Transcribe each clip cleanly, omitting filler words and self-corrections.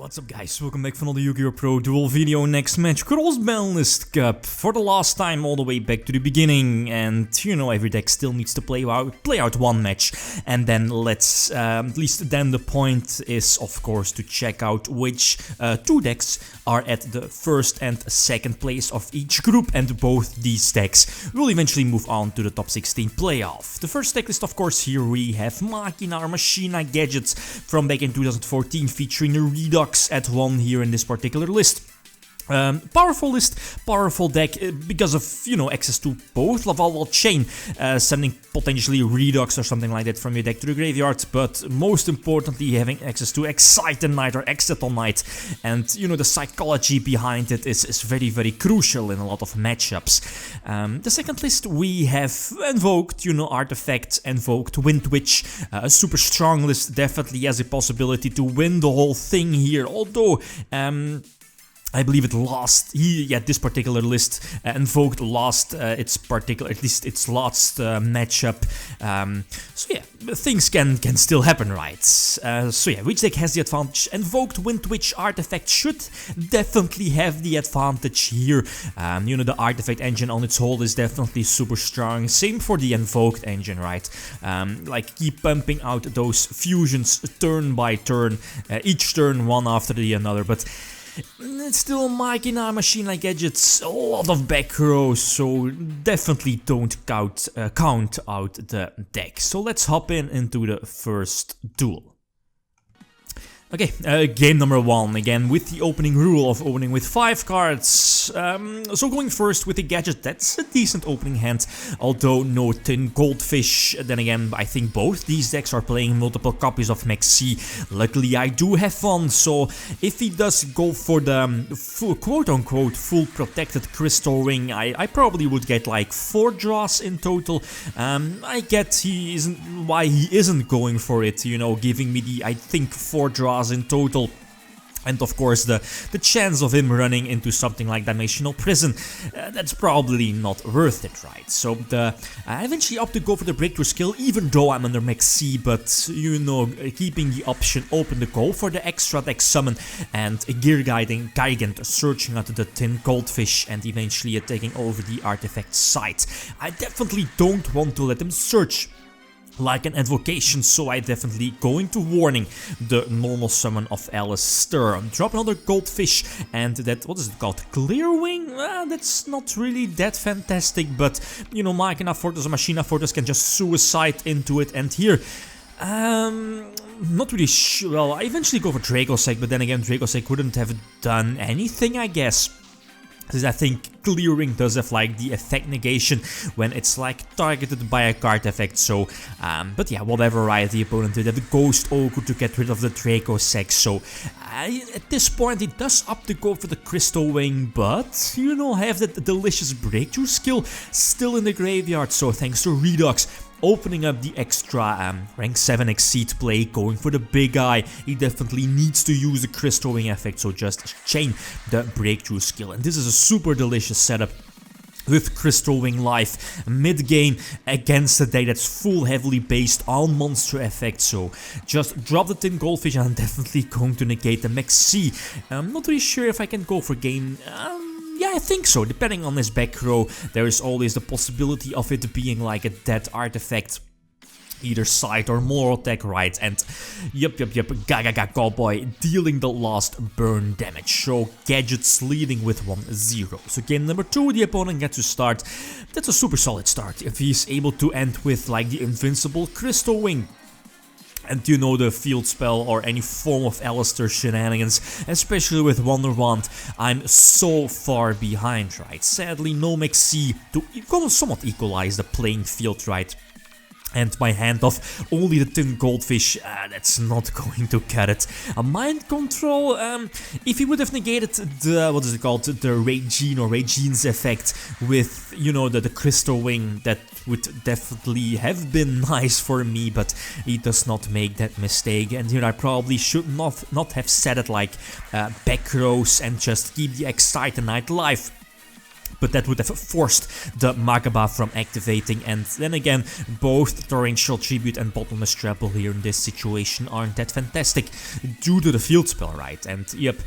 What's up guys, welcome back for another YgoPro duel video. Next match, Cross-Banlist Cup, for the last time all the way back to the beginning. And you know, every deck still needs to play out one match, and then let's, at least then the point is of course to check out which two decks are at the first and second place of each group, and both these decks will eventually move on to the top 16 playoff. The first deck list, of course, here we have Machina gadgets from back in 2014, featuring a Redox at 1 here in this particular list. Powerful list, powerful deck because of, you know, access to both Laval Chain, sending potentially Redox or something like that from your deck to the graveyard, but most importantly having access to Excite-N-Night or Exit-on-Night, and you know, the psychology behind it is very, very crucial in a lot of matchups. The second list we have Invoked, you know, Artifact, Invoked, Windwitch, a super strong list, definitely has a possibility to win the whole thing here, although I believe it lost, this particular list, Invoked lost its last matchup, so yeah, things can still happen, right? So yeah, which deck has the advantage? Invoked, Windwitch, Artifact should definitely have the advantage here. You know, the Artifact engine on its whole is definitely super strong, same for the Invoked engine, right? Like, keep pumping out those fusions turn by turn, each turn one after the another, but it's still Machina gadgets, a lot of back rows, so definitely don't count out the deck. So let's hop into the first duel. Okay, game number 1, again with the opening rule of opening with 5 cards. So going first with the gadget, that's a decent opening hand, although no Tin Goldfish. Then again, I think both these decks are playing multiple copies of Maxi. Luckily I do have one, so if he does go for the full, quote-unquote, full protected Crystal Ring, I probably would get like 4 draws in total. I get why he isn't going for it, you know, giving me the, I think, 4 draws in total. And of course the chance of him running into something like Dimensional Prison, that's probably not worth it, right? So I eventually opt to go for the Breakthrough skill, even though I'm under Max C, but you know, keeping the option open to go for the extra deck summon and Gear Guiding Gigant, searching out the Tin Goldfish and eventually taking over the artifact site. I definitely don't want to let him search like an invocation, so I definitely go into Warning, the normal summon of Alistair. Drop another Goldfish, and that, what is it called? Clearwing? That's not really that fantastic, but you know, Machina Fortress or Machina Fortress can just suicide into it, and here, not really sure. Well, I eventually go for Dracossack, but then again, Dracossack wouldn't have done anything, I guess. Because I think Clearing does have like the effect negation when it's like targeted by a card effect, so but yeah, whatever, right, the opponent did have the Ghost Ogre to get rid of the Dracossack, so at this point he does opt to go for the Crystal Wing, but you know, have that delicious Breakthrough skill still in the graveyard, so thanks to Redox opening up the extra rank 7 Exceed play, going for the big eye. He definitely needs to use the Crystal Wing effect, so just chain the Breakthrough skill. And this is a super delicious setup with Crystal Wing life mid-game against a deck that's full heavily based on monster effects, so just drop the Tin Goldfish and I'm definitely going to negate the Max C. I'm not really sure if I can go for game. Yeah, I think so. Depending on his back row, there is always the possibility of it being like a dead artifact, either side or more attack, right? And yep, Gaga Cowboy dealing the last burn damage. So gadgets leading with 1-0. So game number 2, the opponent gets to start. That's a super solid start if he's able to end with like the invincible Crystal Wing. And you know, the field spell or any form of Alistair shenanigans, especially with Wonder Wand, I'm so far behind, right? Sadly, no Max C to somewhat equalize the playing field, right? And my hand of only the Tin Goldfish, that's not going to cut it. A Mind Control, if he would have negated the, what is it called, the Regine or Regine's effect with, you know, the Crystal Wing, that would definitely have been nice for me, but he does not make that mistake. And you know, I probably should not have set it like back rows and just keep the Excite-N-Night live. but that would have forced the Magaba from activating, and then again, both Torrential Tribute and Bottomless Treble here in this situation aren't that fantastic due to the field spell, right? And yep,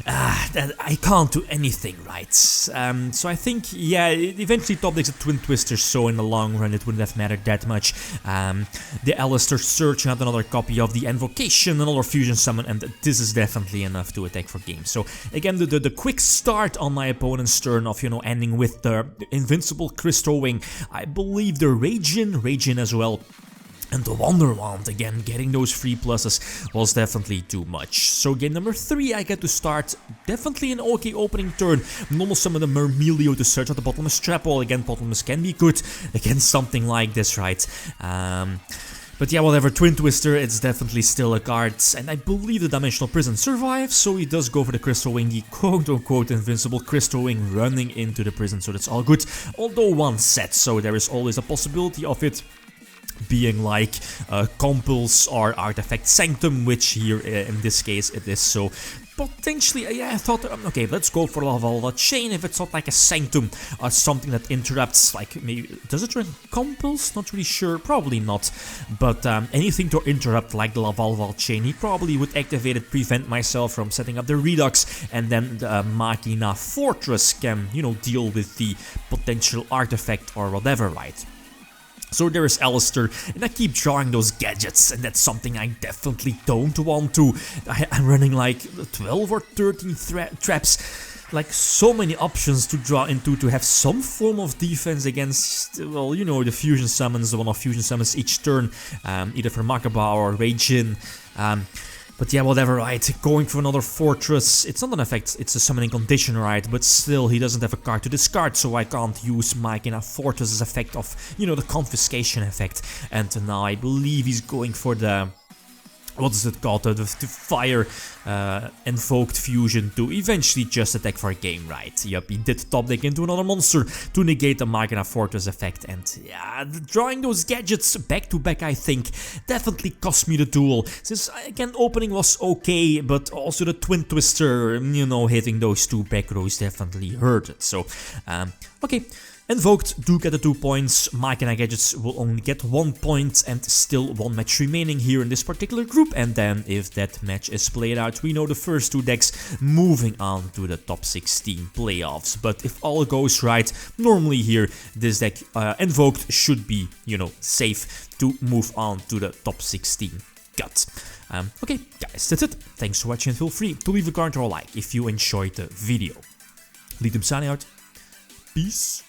I can't do anything right. So I think, yeah, it eventually top decks a Twin Twister, so in the long run it wouldn't have mattered that much. The Alistair searching out another copy of the Invocation, another Fusion Summon, and this is definitely enough to attack for game. So again, the quick start on my opponent's turn of, you know, ending with the Invincible Crystal Wing, I believe the Rage In as well. And the Wonder Wand, again, getting those 3 pluses was definitely too much. So game number 3, I get to start definitely an okay opening turn. Normal summon the Myrmilio to search out the Bottomless Trapple. Again, Bottomless can be good against something like this, right? But yeah, whatever, Twin Twister, it's definitely still a card, and I believe the Dimensional Prison survives, so he does go for the Crystal Wing, the quote-unquote Invincible Crystal Wing running into the prison, so that's all good. Although one set, so there is always a possibility of it being like Compulse or Artifact Sanctum, which here in this case it is, so potentially, yeah, I thought, okay, let's go for Lavalva Chain if it's not like a Sanctum or something that interrupts, like, maybe, does it run Compulse? Not really sure, probably not, but anything to interrupt like the Lavalva Chain, he probably would activate it, prevent myself from setting up the Redox, and then the Machina Fortress can, you know, deal with the potential artifact or whatever, right? So there is Alistair, and I keep drawing those gadgets, and that's something I definitely don't want to. I'm running like 12 or 13 traps, like so many options to draw into to have some form of defense against, well, you know, the fusion summons, the one-off fusion summons each turn, either for Magaba or Rage In. But yeah, whatever, right, going for another Fortress, it's not an effect, it's a summoning condition, right, but still, he doesn't have a card to discard, so I can't use Machina Fortress's effect of, you know, the confiscation effect, and now I believe he's going for the, what is it called, the fire invoked fusion to eventually just attack for a game, right? Yep, he did top deck into another monster to negate the Machina Fortress effect, and yeah, drawing those gadgets back to back, I think, definitely cost me the duel, since again, opening was okay, but also the Twin Twister, you know, hitting those 2 back rows definitely hurt it, so, okay. Invoked do get the 2 points, Machina Gadgets will only get 1 point, and still 1 match remaining here in this particular group, and then if that match is played out, we know the first 2 decks moving on to the top 16 playoffs. But if all goes right, normally here, this deck Invoked should be, you know, safe to move on to the top 16 cut. Okay, guys, that's it. Thanks for watching, and feel free to leave a comment or a like if you enjoyed the video. Lithium signing out. Peace.